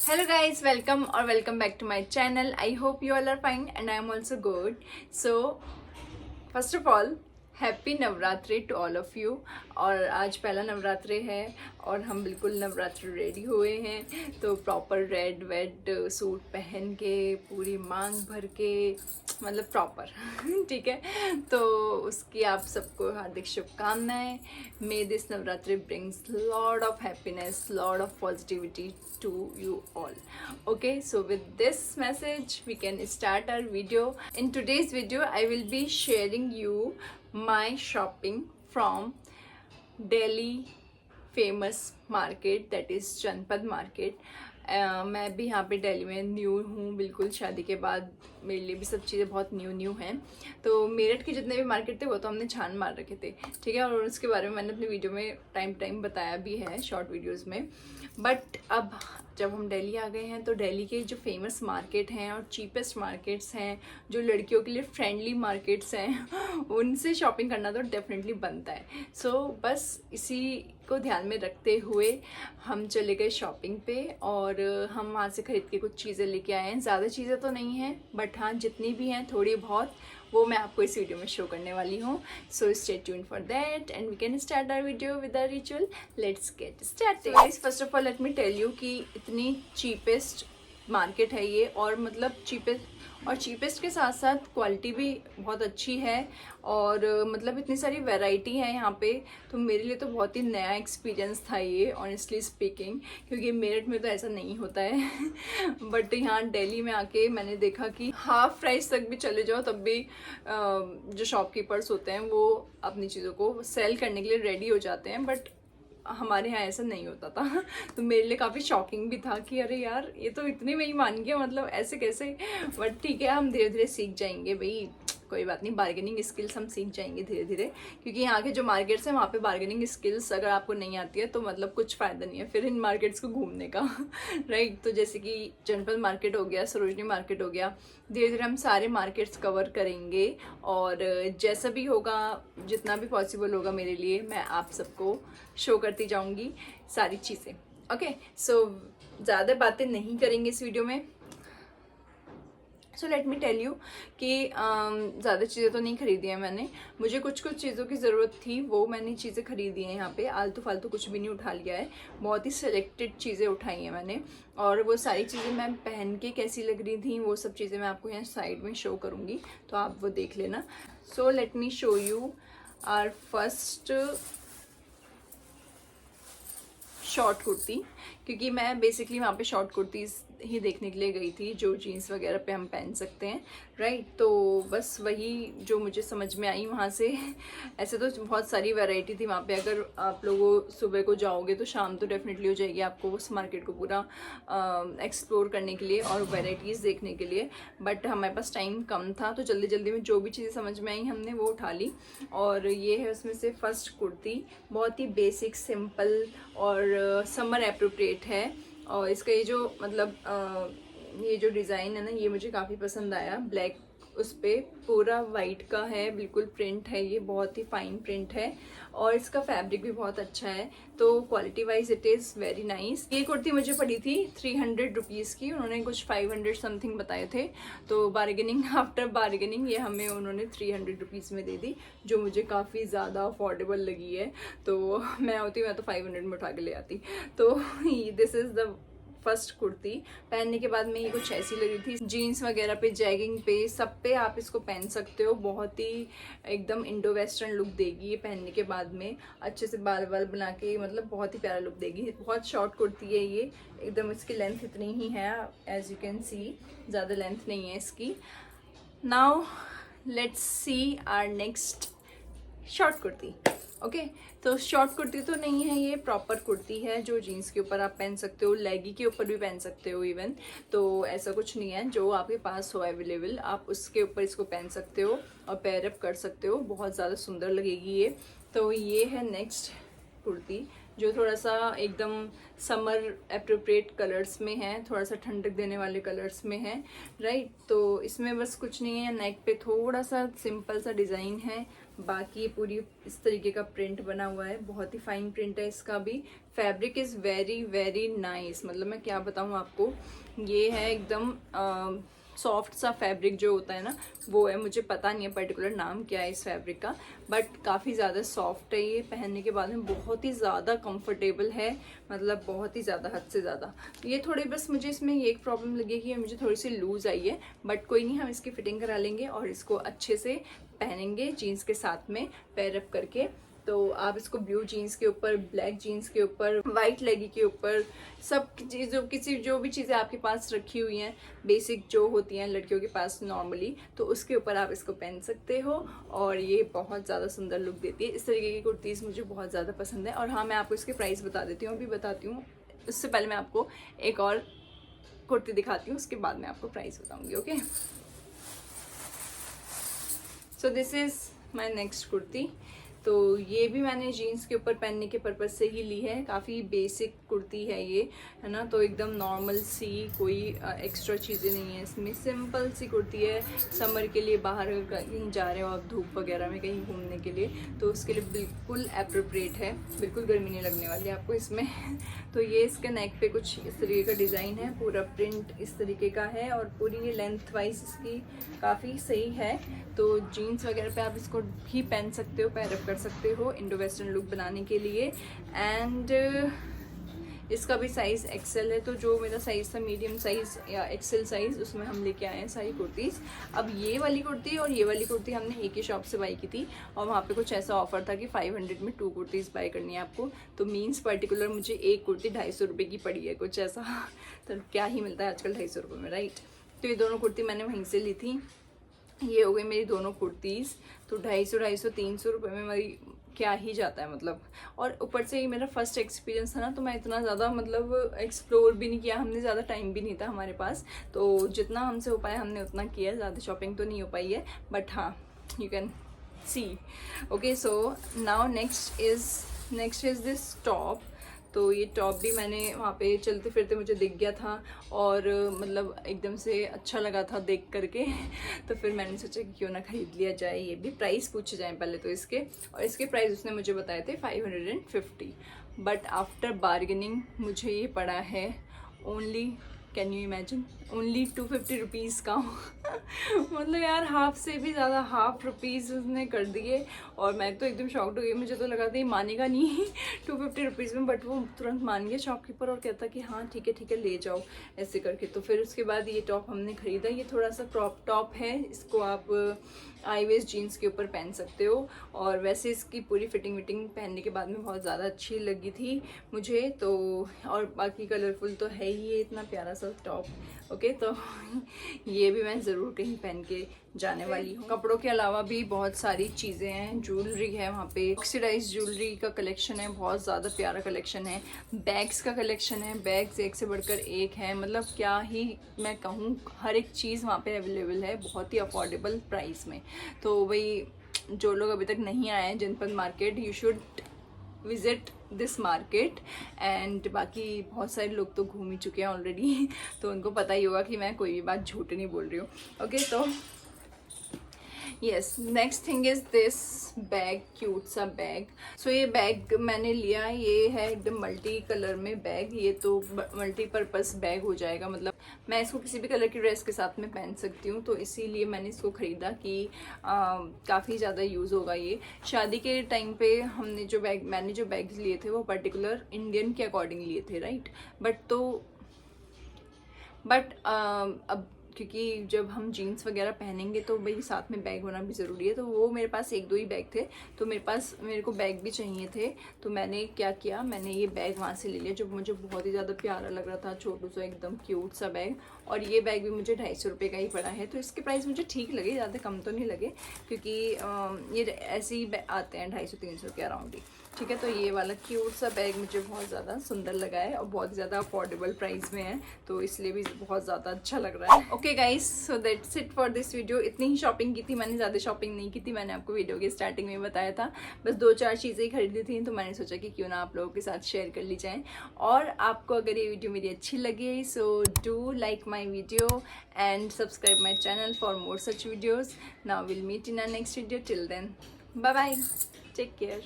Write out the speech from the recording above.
Hello guys, welcome or welcome back to my channel. I hope you all are fine and I am also good. So first of all, happy Navratri to all of you. और आज पहला नवरात्रि है और हम बिल्कुल Navratri ready हुए हैं, तो प्रॉपर रेड वेड सूट पहन के पूरी मांग भर के मतलब प्रॉपर ठीक है। तो उसकी आप सबको हार्दिक शुभकामनाएं। May this Navratri brings lot of happiness, lot of positivity to you all. Okay, so with this message we can start our video. In today's video I will be sharing you my shopping from Delhi famous market, that is जनपद market. मैं भी यहाँ पे दिल्ली में new हूँ, बिल्कुल शादी के बाद मेरे लिए भी सब चीज़ें बहुत न्यू हैं। तो मेरठ के जितने भी मार्केट थे वो तो हमने छान मार रखे थे, ठीक है, और उसके बारे में मैंने अपने वीडियो में टाइम बताया भी है शॉर्ट वीडियोस में। बट अब जब हम दिल्ली आ गए हैं तो दिल्ली के जो फेमस मार्केट हैं और चीपेस्ट मार्केट्स हैं, जो लड़कियों के लिए फ्रेंडली मार्केट्स हैं, उनसे शॉपिंग करना तो डेफिनेटली बनता है। सो बस इसी को ध्यान में रखते हुए हम चले गए शॉपिंग पे और हम वहाँ से ख़रीद के कुछ चीज़ें लेके आए हैं। ज़्यादा चीज़ें तो नहीं हैं बट हाँ जितनी भी हैं थोड़ी बहुत वो मैं आपको इस वीडियो में शो करने वाली हूँ। So stay tuned for that and we can start our video with our ritual. Let's get started. Guys, first of all let me tell you कि इतनी चीपेस्ट मार्केट है ये, और मतलब चीपेस्ट के साथ साथ क्वालिटी भी बहुत अच्छी है और मतलब इतनी सारी वैरायटी है यहाँ पे। तो मेरे लिए तो बहुत ही नया एक्सपीरियंस था ये, ऑनेस्टली स्पीकिंग, क्योंकि मेरठ में तो ऐसा नहीं होता है बट यहाँ दिल्ली में आके मैंने देखा कि हाफ प्राइस तक भी चले जाओ तब भी जो शॉपकीपर्स होते हैं वो अपनी चीज़ों को सेल करने के लिए रेडी हो जाते हैं। बट हमारे यहाँ ऐसा नहीं होता था तो मेरे लिए काफ़ी शॉकिंग भी था कि अरे यार ये तो इतने में ही मान गया, मतलब ऐसे कैसे। बट ठीक है, हम धीरे धीरे सीख जाएंगे भाई, कोई बात नहीं, बार्गेनिंग स्किल्स हम सीख जाएंगे धीरे धीरे, क्योंकि यहाँ के जो मार्केट्स हैं वहाँ पे बार्गेनिंग स्किल्स अगर आपको नहीं आती है तो मतलब कुछ फ़ायदा नहीं है फिर इन मार्केट्स को घूमने का राइट। तो जैसे कि जनपद मार्केट हो गया, सरोजनी मार्केट हो गया, धीरे धीरे हम सारे मार्केट्स कवर करेंगे और जैसा भी होगा, जितना भी पॉसिबल होगा मेरे लिए, मैं आप सबको शो करती जाऊँगी सारी चीज़ें। ओके, सो ज़्यादा बातें नहीं करेंगे इस वीडियो में। So let me tell you कि ज़्यादा चीज़ें तो नहीं खरीदी हैं मैंने, मुझे कुछ चीज़ों की ज़रूरत थी वो मैंने चीज़ें खरीदी हैं। यहाँ पे आलतू फालतू कुछ भी नहीं उठा लिया है, बहुत ही सिलेक्टेड चीज़ें उठाई हैं मैंने, और वो सारी चीज़ें मैं पहन के कैसी लग रही थी वो सब चीज़ें मैं आपको यहाँ साइड में शो करूँगी, तो आप वो देख लेना। So let me show you our first short kurti, क्योंकि मैं बेसिकली वहाँ पे शॉर्ट कुर्तीज़ ही देखने के लिए गई थी जो जीन्स वगैरह पे हम पहन सकते हैं, राइट। तो बस वही जो मुझे समझ में आई वहाँ से। ऐसे तो बहुत सारी वैरायटी थी वहाँ पे, अगर आप लोगों सुबह को जाओगे तो शाम तो डेफिनेटली हो जाएगी आपको उस मार्केट को पूरा एक्सप्लोर करने के लिए और वैरायटीज़ देखने के लिए। बट हमारे पास टाइम कम था तो जल्दी जल्दी में जो भी चीज़ें समझ में आई हमने वो उठा ली। और ये है उसमें से फर्स्ट कुर्ती, बहुत ही बेसिक सिंपल और समर एप्रोप्रिएट है। और इसका ये जो मतलब ये जो डिज़ाइन है ना, ये मुझे काफ़ी पसंद आया। ब्लैक उस पर पूरा वाइट का है, बिल्कुल प्रिंट है, ये बहुत ही फाइन प्रिंट है और इसका फैब्रिक भी बहुत अच्छा है, तो quality wise it is very nice. ये कुर्ती मुझे पड़ी थी 300 रुपीज़ की, उन्होंने कुछ 500 समथिंग बताए थे, तो बार्गेनिंग आफ्टर बार्गेनिंग ये हमें उन्होंने 300 रुपीज़ में दे दी, जो मुझे काफ़ी ज़्यादा अफोर्डेबल लगी है। तो मैं तो 500 में उठा के ले आती। तो this is the first kurti. पहनने के बाद में ये कुछ ऐसी लग रही थी, जीन्स वगैरह पे, जैगिंग पे, सब पे आप इसको पहन सकते हो। बहुत ही एकदम इंडो वेस्टर्न लुक देगी ये पहनने के बाद में, अच्छे से बाल बाल बना के, मतलब बहुत ही प्यारा लुक देगी। बहुत शॉर्ट कुर्ती है ये एकदम, इसकी लेंथ इतनी ही है एज यू कैन सी, ज़्यादा लेंथ नहीं है इसकी। Now let's see our next short kurti. Okay, तो शॉर्ट कुर्ती तो नहीं है, ये प्रॉपर कुर्ती है जो जीन्स के ऊपर आप पहन सकते हो, लेगी के ऊपर भी पहन सकते हो इवन। तो ऐसा कुछ नहीं है, जो आपके पास हो अवेलेबल आप उसके ऊपर इसको पहन सकते हो और पेयर अप कर सकते हो, बहुत ज़्यादा सुंदर लगेगी ये। तो ये है नेक्स्ट कुर्ती, जो थोड़ा सा एकदम समर एप्रोप्रिएट कलर्स में है, थोड़ा सा ठंडक देने वाले कलर्स में है, राइट। तो इसमें बस कुछ नहीं है, नेक पे थोड़ा सा सिंपल सा डिज़ाइन है, बाकी ये पूरी इस तरीके का प्रिंट बना हुआ है, बहुत ही फाइन प्रिंट है इसका भी। Fabric is very very nice, मतलब मैं क्या बताऊँ आपको, ये है एकदम सॉफ्ट सा फैब्रिक जो होता है ना वो है। मुझे पता नहीं है पर्टिकुलर नाम क्या है इस फैब्रिक का, बट काफ़ी ज़्यादा सॉफ्ट है ये, पहनने के बाद में बहुत ही ज़्यादा कंफर्टेबल है, मतलब बहुत ही ज़्यादा, हद से ज़्यादा। ये थोड़े बस मुझे इसमें ये एक प्रॉब्लम लगी कि मुझे थोड़ी सी लूज़ आई है, बट कोई नहीं, हम इसकी फिटिंग करा लेंगे और इसको अच्छे से पहनेंगे जीन्स के साथ में पैर अप करके। तो आप इसको ब्लू जीन्स के ऊपर, ब्लैक जीन्स के ऊपर, वाइट लेगी के ऊपर, सब चीज़ों जो भी चीज़ें आपके पास रखी हुई हैं बेसिक जो होती हैं लड़कियों के पास नॉर्मली, तो उसके ऊपर आप इसको पहन सकते हो और ये बहुत ज़्यादा सुंदर लुक देती है। इस तरीके की कुर्तीज़ मुझे बहुत ज़्यादा पसंद है। और हाँ, मैं आपको इसके प्राइस बता देती हूँ, अभी बताती हूँ। उससे पहले मैं आपको एक और कुर्ती दिखाती हूँ, उसके बाद मैं आपको प्राइस बताऊँगी। Okay, so this is my next kurti. तो ये भी मैंने जीन्स के ऊपर पहनने के पर्पज़ से ही ली है। काफ़ी बेसिक कुर्ती है ये, है ना, तो एकदम नॉर्मल सी, कोई एक्स्ट्रा चीज़ें नहीं है इसमें, सिंपल सी कुर्ती है। समर के लिए बाहर कहीं जा रहे हो आप, धूप वगैरह में कहीं घूमने के लिए, तो उसके लिए बिल्कुल अप्रोप्रिएट है, बिल्कुल गर्मी नहीं लगने वाली आपको इसमें। तो ये इसके नेक पे कुछ इस तरीके का डिज़ाइन है, पूरा प्रिंट इस तरीके का है और पूरी ये लेंथ वाइज इसकी काफ़ी सही है। तो जीन्स वगैरह पे आप इसको भी पहन सकते हो, पैर अप कर सकते हो इंडो वेस्टर्न लुक बनाने के लिए। एंड इसका भी साइज़ एक्सेल है, तो जो मेरा साइज़ था मीडियम साइज़ या एक्सेल साइज़, उसमें हम लेके आए हैं सारी कुर्तीज़। अब ये वाली कुर्ती और ये वाली कुर्ती हमने एक ही शॉप से बाई की थी और वहाँ पे कुछ ऐसा ऑफर था कि 500 में 2 कुर्तीज़ बाई करनी है आपको। तो मीन्स पर्टिकुलर मुझे एक कुर्ती 250 रुपये की पड़ी है, कुछ ऐसा। तो क्या ही मिलता है आजकल 250 रुपये में, राइट। तो ये दोनों कुर्ती मैंने वहीं से ली थी। ये हो गई मेरी दोनों कुर्तीज़। तो 250, 300 रुपये में मेरी क्या ही जाता है मतलब। और ऊपर से ये मेरा फर्स्ट एक्सपीरियंस था ना, तो मैं इतना ज़्यादा मतलब एक्सप्लोर भी नहीं किया हमने, ज़्यादा टाइम भी नहीं था हमारे पास, तो जितना हमसे हो पाया हमने उतना किया, ज़्यादा शॉपिंग तो नहीं हो पाई है, बट हाँ, you can see. Okay, so now next is this top. तो ये टॉप भी मैंने वहाँ पे चलते फिरते मुझे दिख गया था और मतलब एकदम से अच्छा लगा था देख करके। तो फिर मैंने सोचा कि क्यों ना खरीद लिया जाए, ये भी प्राइस पूछे जाए पहले तो इसके। और इसके प्राइस उसने मुझे बताए थे 550, बट आफ्टर बार्गेनिंग मुझे ये पड़ा है only, can you imagine, only 250 rupees का। मतलब यार हाफ से भी ज़्यादा, हाफ रुपीज़ उसने कर दिए और मैं तो एकदम शॉक्ड हो गई। मुझे तो लगा था ये मानेगा नहीं 250 रुपीज़ में, बट वो तुरंत मान गया शॉपकीपर और कहता कि हाँ ठीक है ले जाओ, ऐसे करके। तो फिर उसके बाद ये टॉप हमने ख़रीदा। ये थोड़ा सा क्रॉप टॉप है, इसको आप आई वेस्ट जीन्स के ऊपर पहन सकते हो। और वैसे इसकी पूरी फिटिंग विटिंग पहनने के बाद में बहुत ज़्यादा अच्छी लगी थी मुझे तो। और बाकी कलरफुल तो है ही ये इतना प्यारा सा टॉप। ओके, तो ये भी मैं ज़रूर कहीं पहन के जाने वाली हूँ। कपड़ों के अलावा भी बहुत सारी चीज़ें हैं, ज्वेलरी है वहाँ पे, ऑक्सीडाइज ज्वेलरी का कलेक्शन है, बहुत ज़्यादा प्यारा कलेक्शन है। बैग्स का कलेक्शन है, बैग्स एक से बढ़कर एक है, मतलब क्या ही मैं कहूँ, हर एक चीज़ वहाँ पे अवेलेबल है बहुत ही अफोर्डेबल प्राइस में। तो भाई जो लोग अभी तक नहीं आए हैं जनपद market, you should visit this market. And बाकी बहुत सारे लोग तो घूम ही चुके हैं ऑलरेडी, तो उनको पता ही होगा कि मैं कोई भी बात झूठ नहीं बोल रही हूँ। ओके, तो yes, next thing is this bag, cute सा बैग। सो ये बैग मैंने लिया, ये है एकदम मल्टी कलर में बैग। ये तो मल्टीपर्पज़ बैग हो जाएगा, मतलब मैं इसको किसी भी कलर की ड्रेस के साथ में पहन सकती हूँ, तो इसीलिए मैंने इसको ख़रीदा कि काफ़ी ज़्यादा यूज़ होगा ये। शादी के टाइम पे मैंने जो बैग्स लिए थे वो पर्टिकुलर इंडियन के अकॉर्डिंग लिए थे, राइट। बट अब क्योंकि जब हम जीन्स वगैरह पहनेंगे तो भाई साथ में बैग होना भी ज़रूरी है। तो वो मेरे पास 1-2 ही बैग थे, तो मेरे को बैग भी चाहिए थे। तो मैंने क्या किया, मैंने ये बैग वहाँ से ले लिया जो मुझे बहुत ही ज़्यादा प्यारा लग रहा था, छोटू सा एकदम क्यूट सा बैग। और ये बैग भी मुझे 250 रुपये का ही पड़ा है, तो इसके प्राइस मुझे ठीक लगे, ज़्यादा कम तो नहीं लगे, क्योंकि ये ऐसे ही आते हैं 250-300 के अराउंड ही, ठीक है। तो ये वाला क्यूट सा बैग मुझे बहुत ज़्यादा सुंदर लगा है और बहुत ज़्यादा अफोर्डेबल प्राइस में है, तो इसलिए भी बहुत ज़्यादा अच्छा लग रहा है। Okay guys, so that's it for this video. इतनी ही शॉपिंग की थी मैंने, ज़्यादा शॉपिंग नहीं की थी, मैंने आपको वीडियो के स्टार्टिंग में बताया था। बस 2-4 चीज़ें ही खरीदी थी, तो मैंने सोचा कि क्यों ना आप लोगों के साथ शेयर कर ली जाए। और आपको अगर ये वीडियो मेरी अच्छी लगे, so do like my video and subscribe my channel for more such videos. Now will meet in our next video, till then bye bye, take care.